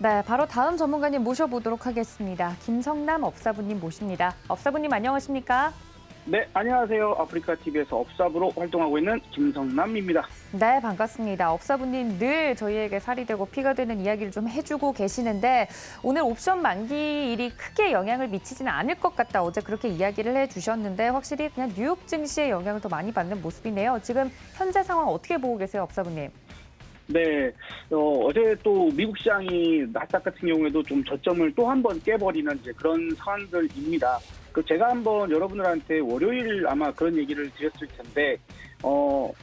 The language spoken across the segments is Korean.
네, 바로 다음 전문가님 모셔보도록 하겠습니다. 김성남 업사부님 모십니다. 업사부님 안녕하십니까? 네, 안녕하세요. 아프리카TV에서 업사부로 활동하고 있는 김성남입니다. 네, 반갑습니다. 업사부님 늘 저희에게 살이 되고 피가 되는 이야기를 좀 해주고 계시는데 오늘 옵션 만기일이 크게 영향을 미치지는 않을 것 같다. 어제 그렇게 이야기를 해주셨는데 확실히 그냥 뉴욕 증시에 영향을 더 많이 받는 모습이네요. 지금 현재 상황 어떻게 보고 계세요, 업사부님? 네, 어제 또 미국 시장이 나스닥 같은 경우에도 좀 저점을 또 한 번 깨버리는 이제 그런 상황들입니다. 제가 한번 여러분들한테 월요일 아마 그런 얘기를 드렸을 텐데,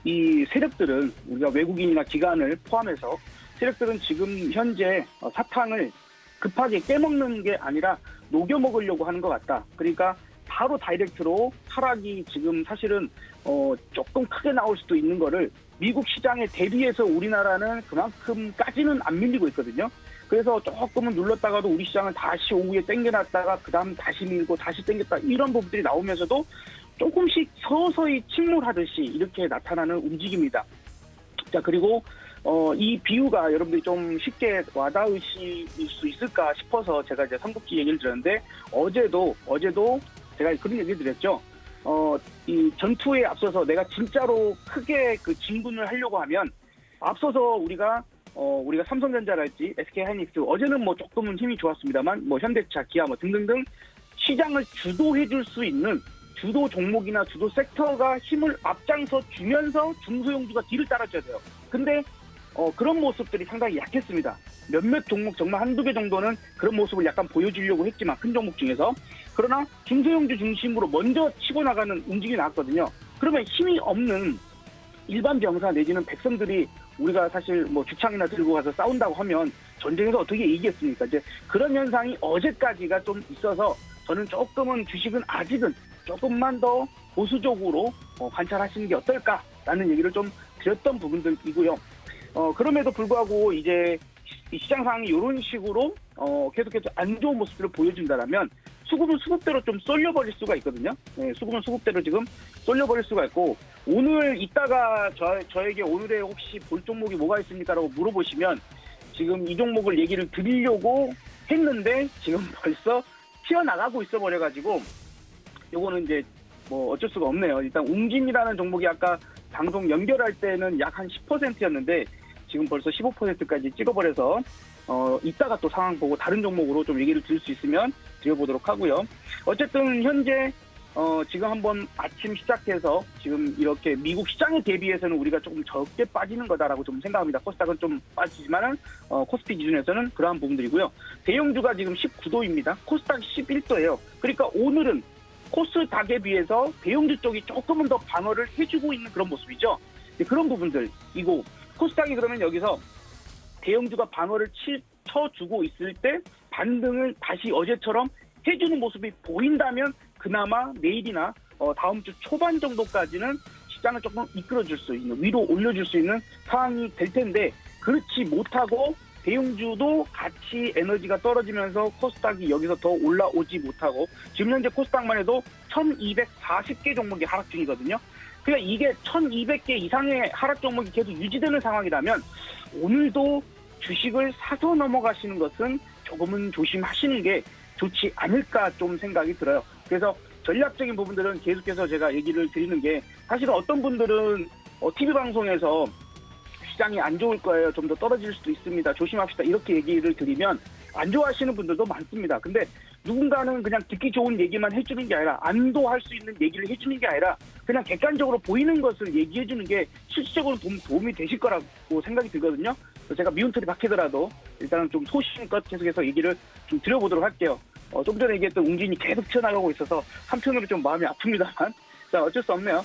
이 세력들은 우리가 외국인이나 기관을 포함해서 세력들은 지금 현재 사탕을 급하게 깨먹는 게 아니라 녹여 먹으려고 하는 것 같다. 그러니까 바로 다이렉트로 하락이 지금 사실은 조금 크게 나올 수도 있는 거를 미국 시장에 대비해서 우리나라는 그만큼까지는 안 밀리고 있거든요. 그래서 조금은 눌렀다가도 우리 시장은 다시 오후에 땡겨놨다가 그다음 다시 밀고 다시 땡겼다 이런 부분들이 나오면서도 조금씩 서서히 침몰하듯이 이렇게 나타나는 움직임입니다. 자, 그리고 이 비유가 여러분들이 좀 쉽게 와닿으실 수 있을까 싶어서 제가 이제 삼국지 얘기를 드렸는데 어제도 제가 그런 얘기를 드렸죠. 이 전투에 앞서서 내가 진짜로 크게 그 진군을 하려고 하면 앞서서 우리가 삼성전자랄지 SK하이닉스 어제는 뭐 조금은 힘이 좋았습니다만 뭐 현대차, 기아 뭐 등등등 시장을 주도해줄 수 있는 주도 종목이나 주도 섹터가 힘을 앞장서 주면서 중소형주가 뒤를 따라줘야 돼요. 근데 그런 모습들이 상당히 약했습니다. 몇몇 종목 정말 한두 개 정도는 그런 모습을 약간 보여주려고 했지만 큰 종목 중에서 그러나 중소형주 중심으로 먼저 치고 나가는 움직임이 나왔거든요. 그러면 힘이 없는 일반 병사 내지는 백성들이 우리가 사실 뭐 주창이나 들고 가서 싸운다고 하면 전쟁에서 어떻게 이기겠습니까? 이제 그런 현상이 어제까지가 좀 있어서 저는 조금은 주식은 아직은 조금만 더 보수적으로 관찰하시는 게 어떨까라는 얘기를 좀 드렸던 부분들이고요. 그럼에도 불구하고 이제 시장 상황이 이런 식으로 계속해서 안 좋은 모습들을 보여준다면 수급은 수급대로 좀 쏠려버릴 수가 있거든요. 네, 수급은 수급대로 지금 쏠려버릴 수가 있고 오늘 이따가 저에게 오늘에 혹시 볼 종목이 뭐가 있습니까라고 물어보시면 지금 이 종목을 얘기를 드리려고 했는데 지금 벌써 튀어나가고 있어 버려가지고 요거는 이제 뭐 어쩔 수가 없네요. 일단 웅진이라는 종목이 아까 방송 연결할 때는 약 한 10%였는데 지금 벌써 15%까지 찍어버려서 이따가 또 상황 보고 다른 종목으로 좀 얘기를 드릴 수 있으면 드려보도록 하고요. 어쨌든 현재 지금 한번 아침 시작해서 지금 이렇게 미국 시장에 대비해서는 우리가 조금 적게 빠지는 거다라고 좀 생각합니다. 코스닥은 좀 빠지지만은 코스피 기준에서는 그러한 부분들이고요. 대형주가 지금 19도입니다. 코스닥 11도예요. 그러니까 오늘은 코스닥에 비해서 대형주 쪽이 조금은 더 방어를 해주고 있는 그런 모습이죠. 그런 부분들이고 코스닥이 그러면 여기서 대형주가 방어를 쳐주고 있을 때 반등을 다시 어제처럼 해주는 모습이 보인다면 그나마 내일이나 다음 주 초반 정도까지는 시장을 조금 이끌어줄 수 있는 위로 올려줄 수 있는 상황이 될 텐데 그렇지 못하고 대형주도 같이 에너지가 떨어지면서 코스닥이 여기서 더 올라오지 못하고 지금 현재 코스닥만 해도 1240개 종목이 하락 중이거든요. 그러니까 이게 1200개 이상의 하락 종목이 계속 유지되는 상황이라면 오늘도 주식을 사서 넘어가시는 것은 조금은 조심하시는 게 좋지 않을까 좀 생각이 들어요. 그래서 전략적인 부분들은 계속해서 제가 얘기를 드리는 게 사실은 어떤 분들은 TV 방송에서 시장이 안 좋을 거예요. 좀 더 떨어질 수도 있습니다. 조심합시다. 이렇게 얘기를 드리면 안 좋아하시는 분들도 많습니다. 근데 누군가는 그냥 듣기 좋은 얘기만 해주는 게 아니라 안도할 수 있는 얘기를 해주는 게 아니라 그냥 객관적으로 보이는 것을 얘기해주는 게 실질적으로 도움이 되실 거라고 생각이 들거든요. 그래서 제가 미운 털이 박히더라도 일단은 좀 소신껏 계속해서 얘기를 좀 드려보도록 할게요. 좀 전에 얘기했던 웅진이 계속 튀어나가고 있어서 한편으로 좀 마음이 아픕니다만 자 어쩔 수 없네요.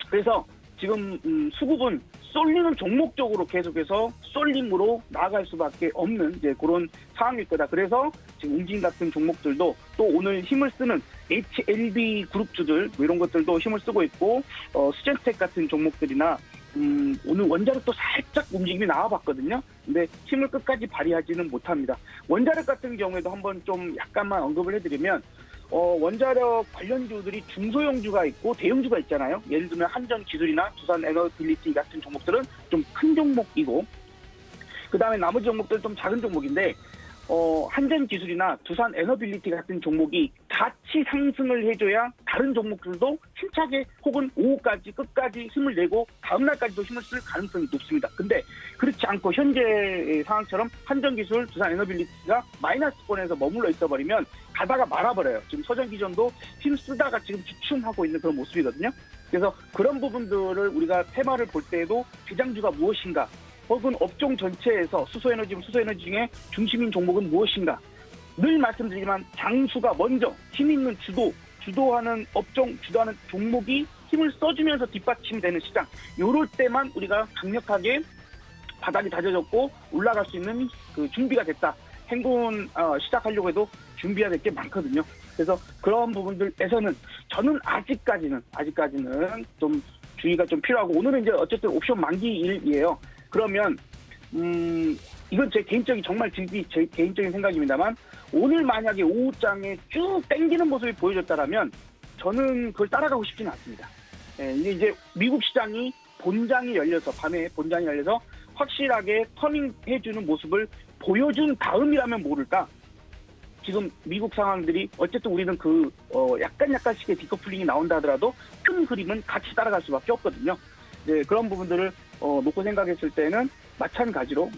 그래서 지금 수급은 쏠리는 종목 쪽으로 계속해서 쏠림으로 나아갈 수밖에 없는 이제 그런 상황일 거다. 그래서 지금 웅진 같은 종목들도 또 오늘 힘을 쓰는 HLB 그룹주들 뭐 이런 것들도 힘을 쓰고 있고 수젠텍 같은 종목들이나 오늘 원자력도 살짝 움직임이 나와봤거든요. 근데 힘을 끝까지 발휘하지는 못합니다. 원자력 같은 경우에도 한번 좀 약간만 언급을 해드리면 원자력 관련주들이 중소형주가 있고 대형주가 있잖아요. 예를 들면 한전기술이나 두산에너빌리티 같은 종목들은 좀 큰 종목이고 그다음에 나머지 종목들은 좀 작은 종목인데 한전기술이나 두산 에너빌리티 같은 종목이 같이 상승을 해줘야 다른 종목들도 힘차게 혹은 오후까지 끝까지 힘을 내고 다음 날까지도 힘을 쓸 가능성이 높습니다. 근데 그렇지 않고 현재 상황처럼 한전기술, 두산 에너빌리티가 마이너스권에서 머물러 있어버리면 가다가 말아버려요. 지금 서전기전도 힘 쓰다가 지금 주춤하고 있는 그런 모습이거든요. 그래서 그런 부분들을 우리가 테마를 볼 때에도 대장주가 무엇인가, 혹은 업종 전체에서 수소에너지 중에 중심인 종목은 무엇인가. 늘 말씀드리지만 장수가 먼저 힘 있는 주도하는 업종, 주도하는 종목이 힘을 써주면서 뒷받침되는 시장. 요럴 때만 우리가 강력하게 바닥이 다져졌고 올라갈 수 있는 그 준비가 됐다. 행군 시작하려고 해도 준비해야 될 게 많거든요. 그래서 그런 부분들에서는 저는 아직까지는 좀 주의가 좀 필요하고, 오늘은 이제 어쨌든 옵션 만기일이에요. 그러면 이건 제 개인적인 생각입니다만, 오늘 만약에 오후장에 쭉 땡기는 모습이 보여줬다라면 저는 그걸 따라가고 싶지는 않습니다. 이제 미국 시장이 밤에 본장이 열려서 확실하게 터닝해주는 모습을 보여준 다음이라면 모를까. 지금 미국 상황들이 어쨌든 우리는 약간씩의 디커플링이 나온다 하더라도 큰 그림은 같이 따라갈 수밖에 없거든요. 네, 그런 부분들을 놓고 생각했을 때는 마찬가지로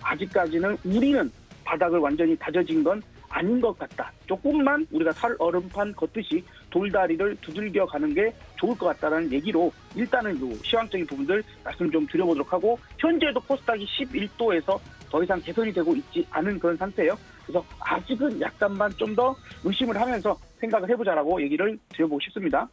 아직까지는 우리는 바닥을 완전히 다져진 건 아닌 것 같다. 조금만 우리가 살 얼음판 걷듯이 돌다리를 두들겨 가는 게 좋을 것 같다는 얘기로 일단은 요 시황적인 부분들 말씀 좀 드려보도록 하고, 현재도 코스닥이 11도에서 더 이상 개선이 되고 있지 않은 그런 상태예요. 그래서 아직은 약간만 좀 더 의심을 하면서 생각을 해보자라고 얘기를 드려보고 싶습니다.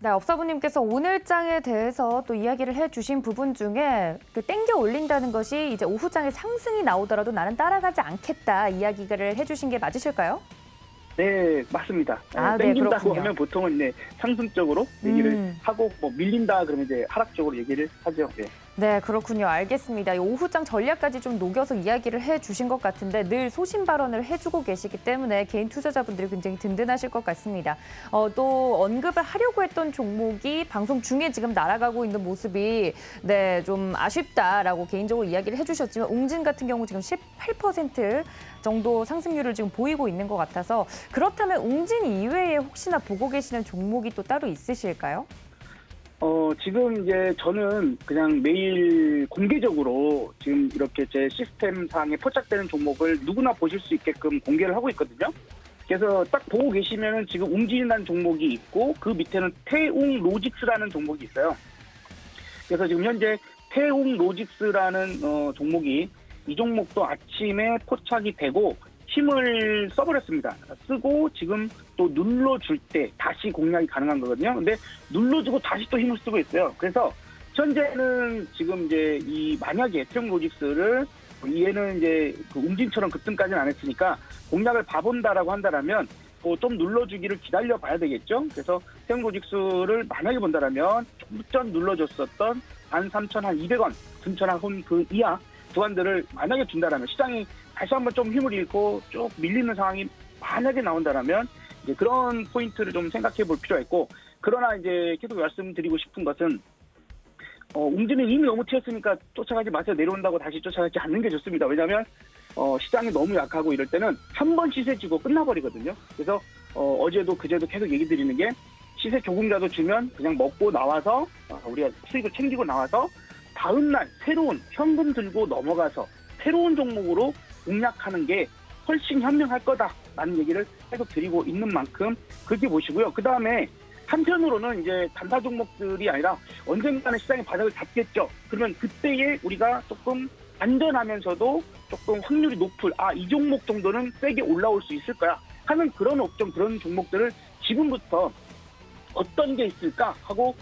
네, 업사부님께서 오늘장에 대해서 또 이야기를 해주신 부분 중에 땡겨 올린다는 것이 이제 오후장에 상승이 나오더라도 나는 따라가지 않겠다 이야기를 해주신 게 맞으실까요? 네, 맞습니다. 네, 땡긴다고 그렇군요. 하면 보통은 상승적으로 얘기를 하고, 밀린다 그러면 이제 하락적으로 얘기를 하죠. 네. 네, 그렇군요. 알겠습니다. 이 오후장 전략까지 좀 녹여서 이야기를 해주신 것 같은데 늘 소신 발언을 해주고 계시기 때문에 개인 투자자분들이 굉장히 든든하실 것 같습니다. 또 언급을 하려고 했던 종목이 방송 중에 지금 날아가고 있는 모습이 좀 아쉽다라고 개인적으로 이야기를 해주셨지만, 웅진 같은 경우 지금 18% 정도 상승률을 지금 보이고 있는 것 같아서, 그렇다면 웅진 이외에 혹시나 보고 계시는 종목이 또 따로 있으실까요? 지금 이제 저는 그냥 매일 공개적으로 지금 이렇게 제 시스템상에 포착되는 종목을 누구나 보실 수 있게끔 공개를 하고 있거든요. 그래서 딱 보고 계시면은 지금 웅진이라는 종목이 있고, 그 밑에는 태웅로직스라는 종목이 있어요. 그래서 지금 현재 태웅로직스라는 종목이, 이 종목도 아침에 포착이 되고 힘을 써버렸습니다. 쓰고 지금 또 눌러줄 때 다시 공략이 가능한 거거든요. 근데 눌러주고 다시 또 힘을 쓰고 있어요. 그래서 현재는 지금 이제 만약에 태웅로직스를, 얘는 이제 웅진처럼 급등까지는 안 했으니까 공략을 봐본다라고 한다라면 좀 눌러주기를 기다려 봐야 되겠죠. 그래서 태웅로직스를 만약에 본다라면 좀 전 눌러줬었던 13,200원 근처나 그 이하 구간들을 만약에 둔다라면, 시장이 다시 한번 좀 힘을 잃고 쭉 밀리는 상황이 만약에 나온다라면 이제 그런 포인트를 좀 생각해 볼 필요가 있고, 그러나 이제 계속 말씀드리고 싶은 것은 웅진은 이미 너무 튀었으니까 쫓아가지 마세요. 내려온다고 다시 쫓아가지 않는 게 좋습니다. 왜냐하면 시장이 너무 약하고 이럴 때는 한 번 시세 주고 끝나버리거든요. 그래서 어제도 그제도 계속 얘기 드리는 게, 시세 조금이라도 주면 그냥 먹고 나와서 우리가 수익을 챙기고 나와서 다음날 새로운 현금 들고 넘어가서 새로운 종목으로 공략하는 게 훨씬 현명할 거다라는 얘기를 계속 드리고 있는 만큼 그렇게 보시고요. 그 다음에 한편으로는 이제 단타 종목들이 아니라 언젠가는 시장의 바닥을 잡겠죠. 그러면 그때에 우리가 조금 안전하면서도 조금 확률이 높을, 이 종목 정도는 세게 올라올 수 있을 거야 하는 그런 업종, 그런 종목들을 지금부터 어떤 게 있을까 하고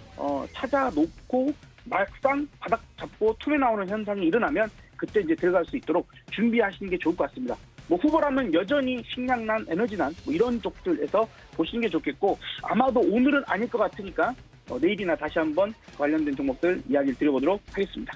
찾아놓고, 막상 바닥 잡고 tum에 나오는 현상이 일어나면 그때 이제 들어갈 수 있도록 준비하시는 게 좋을 것 같습니다. 후보라면 여전히 식량난, 에너지난 이런 쪽들에서 보시는 게 좋겠고, 아마도 오늘은 아닐 것 같으니까 내일이나 다시 한번 관련된 종목들 이야기를 드려보도록 하겠습니다.